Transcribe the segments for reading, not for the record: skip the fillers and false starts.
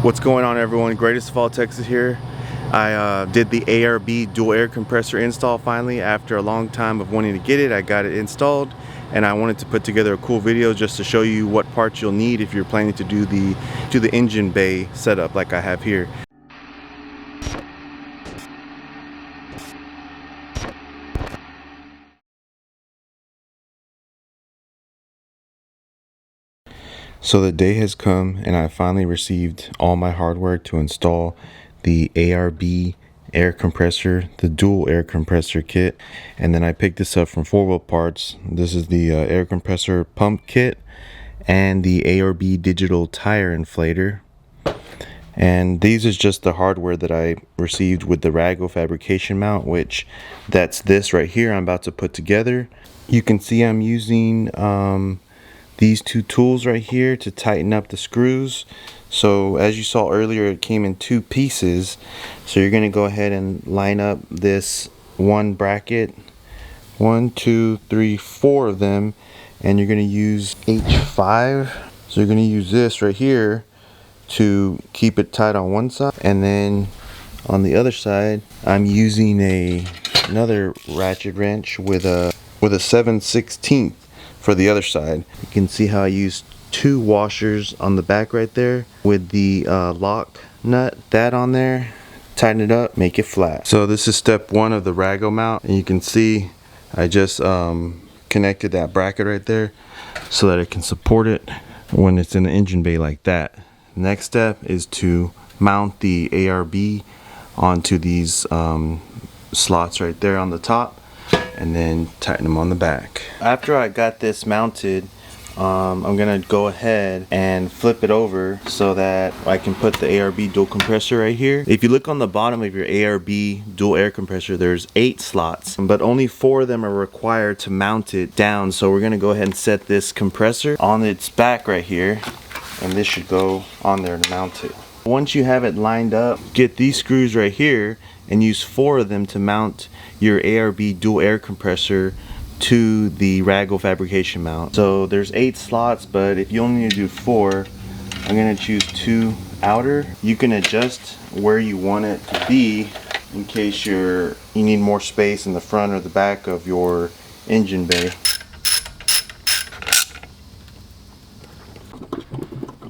What's going on, everyone? Greatest of all, Texas here. I did the ARB Dual Air Compressor install finally. After a long time of wanting to get it, I got it installed, and I wanted to put together a cool video just to show you what parts you'll need if you're planning to do the engine bay setup like I have here. So the day has come and I finally received all my hardware to install the ARB air compressor, the dual air compressor kit. And then I picked this up from 4-Wheel Parts. This is the air compressor pump kit and the ARB digital tire inflator. And these is just the hardware that I received with the Rago Fabrication mount, which that's this right here I'm about to put together. You can see I'm using these two tools right here to tighten up the screws. So as you saw earlier, it came in 2 pieces. So you're going to go ahead and line up this one bracket, 1, 2, 3, 4 of them, and you're going to use H5. So you're going to use this right here to keep it tight on one side, and then on the other side I'm using another ratchet wrench with a 7/16 for the other side. You can see how I used 2 washers on the back right there with the lock nut, that on there, tighten it up, make it flat. So this is step 1 of the Rago mount, and you can see I just connected that bracket right there so that it can support it when it's in the engine bay like that. Next step is to mount the ARB onto these slots right there on the top, and then tighten them on the back. After I got this mounted, I'm gonna go ahead and flip it over so that I can put the ARB dual compressor right here. If you look on the bottom of your ARB dual air compressor, there's 8 slots, but only 4 of them are required to mount it down. So we're gonna go ahead and set this compressor on its back right here, and this should go on there to mount it. Once you have it lined up, get these screws right here and use 4 of them to mount your ARB dual air compressor to the Rago Fabrication mount. So there's 8 slots, but if you only need to do 4, I'm gonna choose 2 outer. You can adjust where you want it to be in case you need more space in the front or the back of your engine bay.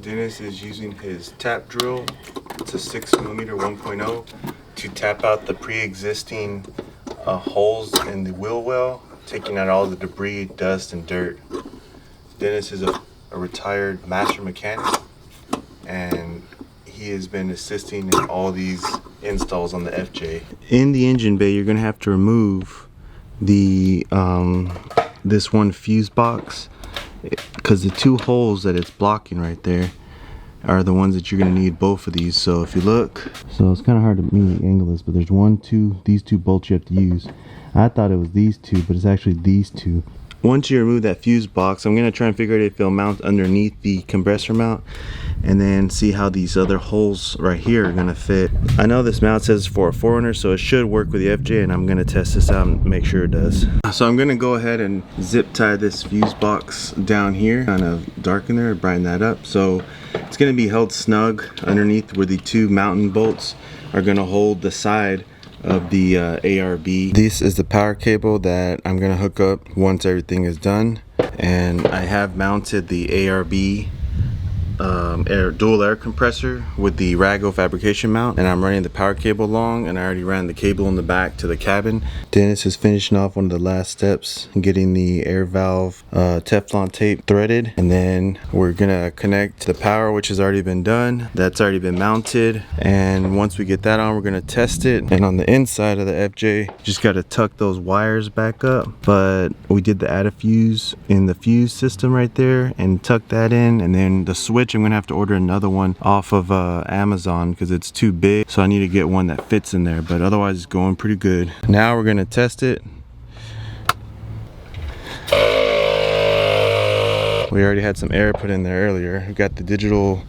Dennis is using his tap drill. It's a 6mm 1.0 to tap out the pre-existing holes in the wheel well, taking out all the debris, dust, and dirt. Dennis is a retired master mechanic, and he has been assisting in all these installs on the FJ. In the engine bay, you're gonna have to remove the this one fuse box, because the 2 holes that it's blocking right there are the ones that you're going to need both of these. So if you look, so it's kind of hard to me angle this, but there's these 2 bolts you have to use. I thought it was these 2, but it's actually these 2. Once you remove that fuse box, I'm going to try and figure out if it'll mount underneath the compressor mount, and then see how these other holes right here are going to fit. I know this mount says for a 400, so it should work with the FJ, and I'm going to test this out and make sure it does. So I'm going to go ahead and zip tie this fuse box down here, kind of darken there, brighten that up. So it's going to be held snug underneath where the 2 mounting bolts are going to hold the side of the ARB. This is the power cable that I'm going to hook up once everything is done, and I have mounted the ARB dual air compressor with the Rago Fabrication mount, and I'm running the power cable along, and I already ran the cable in the back to the cabin. Dennis is finishing off one of the last steps, getting the air valve Teflon tape threaded, and then we're gonna connect to the power, which has already been done. That's already been mounted, and once we get that on, we're gonna test it. And on the inside of the FJ, just gotta tuck those wires back up, but we did the add a fuse in the fuse system right there and tuck that in, and then the switch, I'm gonna have to order another one off of Amazon because it's too big, so I need to get one that fits in there, but otherwise it's going pretty good. Now we're gonna test it. We already had some air put in there earlier. We got the digital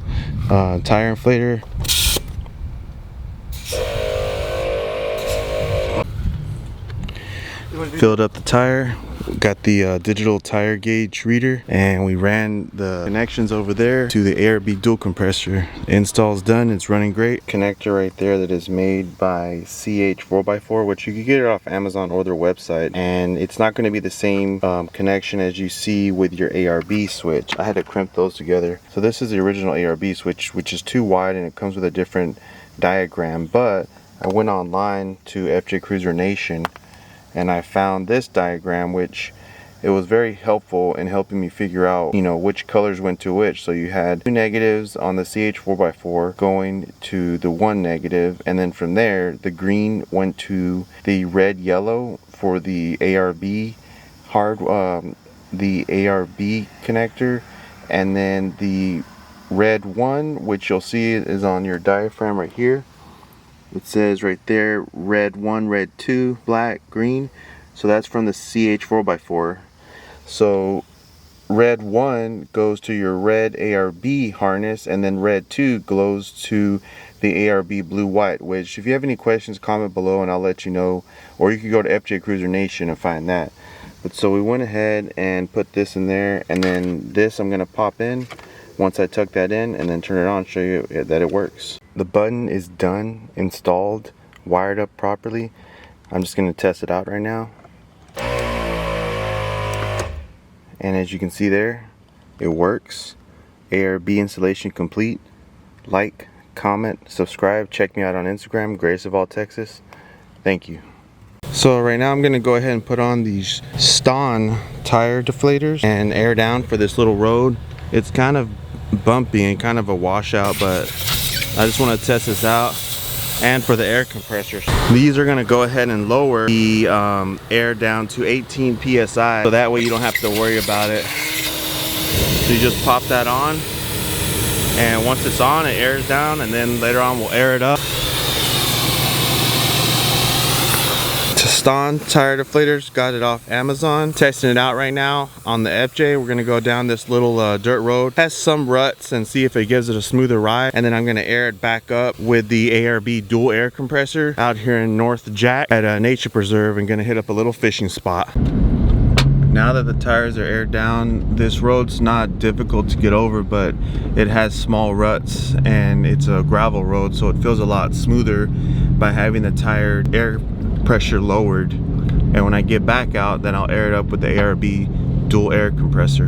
tire inflator. Filled up the tire. Got the digital tire gauge reader, and we ran the connections over there to the ARB dual compressor. Install's done, it's running great. Connector right there that is made by CH 4x4, which you can get it off Amazon or their website, and it's not going to be the same connection as you see with your ARB switch. I had to crimp those together. So this is the original ARB switch, which is too wide and it comes with a different diagram, but I went online to FJ Cruiser Nation and I found this diagram, which it was very helpful in helping me figure out, you know, which colors went to which. So you had 2 negatives on the CH 4x4 going to the 1 negative, and then from there the green went to the red yellow for the ARB the ARB connector, and then the red one, which you'll see is on your diaphragm right here. It says right there, red 1, red 2, black, green. So that's from the CH 4x4. So red 1 goes to your red ARB harness, and then red 2 goes to the ARB blue white, which if you have any questions, comment below and I'll let you know. Or you can go to FJ Cruiser Nation and find that. But so we went ahead and put this in there, and then this I'm going to pop in once I tuck that in, and then turn it on, show you that it works. The button is done, installed, wired up properly. I'm just going to test it out right now. And as you can see there, it works. ARB installation complete. Like, comment, subscribe. Check me out on Instagram, Greatest of All Texas. Thank you. So right now I'm going to go ahead and put on these Ston tire deflators and air down for this little road. It's kind of bumpy and kind of a washout, but I just want to test this out. And for the air compressors, these are going to go ahead and lower the air down to 18 psi, so that way you don't have to worry about it. So you just pop that on, and once it's on, it airs down, and then later on we'll air it up. Ston tire deflators, got it off Amazon. Testing it out right now on the FJ. We're gonna go down this little dirt road. Has some ruts, and see if it gives it a smoother ride. And then I'm gonna air it back up with the ARB Dual Air Compressor out here in North Jack at a nature preserve, and gonna hit up a little fishing spot. Now that the tires are aired down, this road's not difficult to get over, but it has small ruts and it's a gravel road, so it feels a lot smoother by having the tire air pressure lowered. And when I get back out, then I'll air it up with the ARB Dual Air Compressor.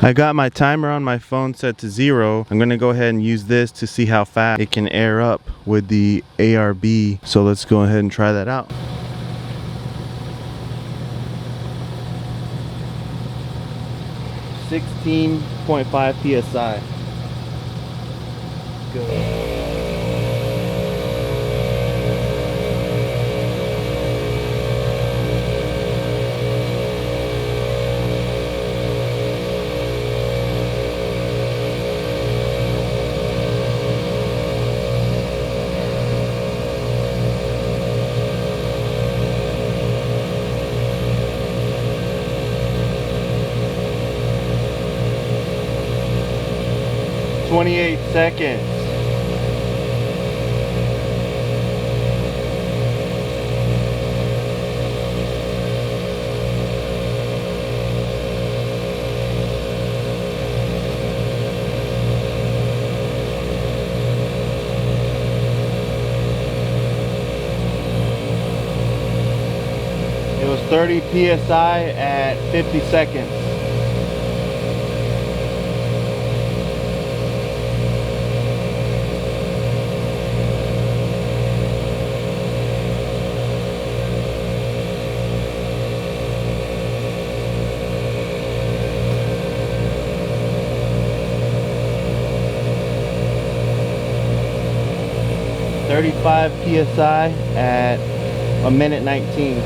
I got my timer on my phone set to 0. I'm gonna go ahead and use this to see how fast it can air up with the ARB. So let's go ahead and try that out. .5 psi. Go. .28 seconds. It was 30 psi at 50 seconds. .35 psi at 1:19.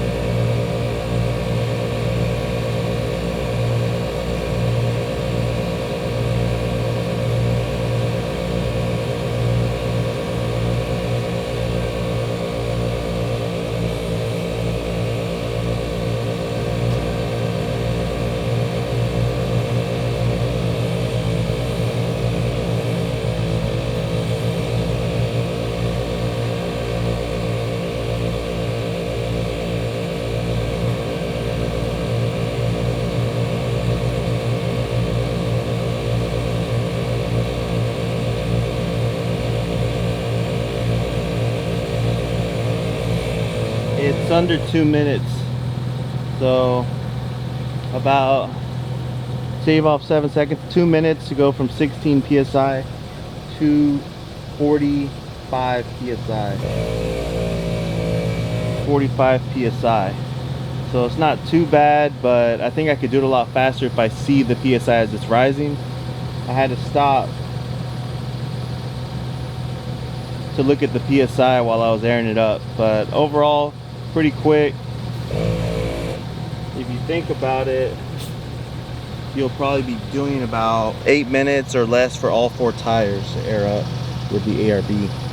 under 2 minutes. So about shave off 7 seconds, 2 minutes to go from 16 psi to 45 psi. 45 psi. So it's not too bad, but I think I could do it a lot faster if I see the psi as it's rising. I had to stop to look at the psi while I was airing it up, but overall pretty quick. If you think about it, you'll probably be doing about 8 minutes or less for all 4 tires to air up with the ARB.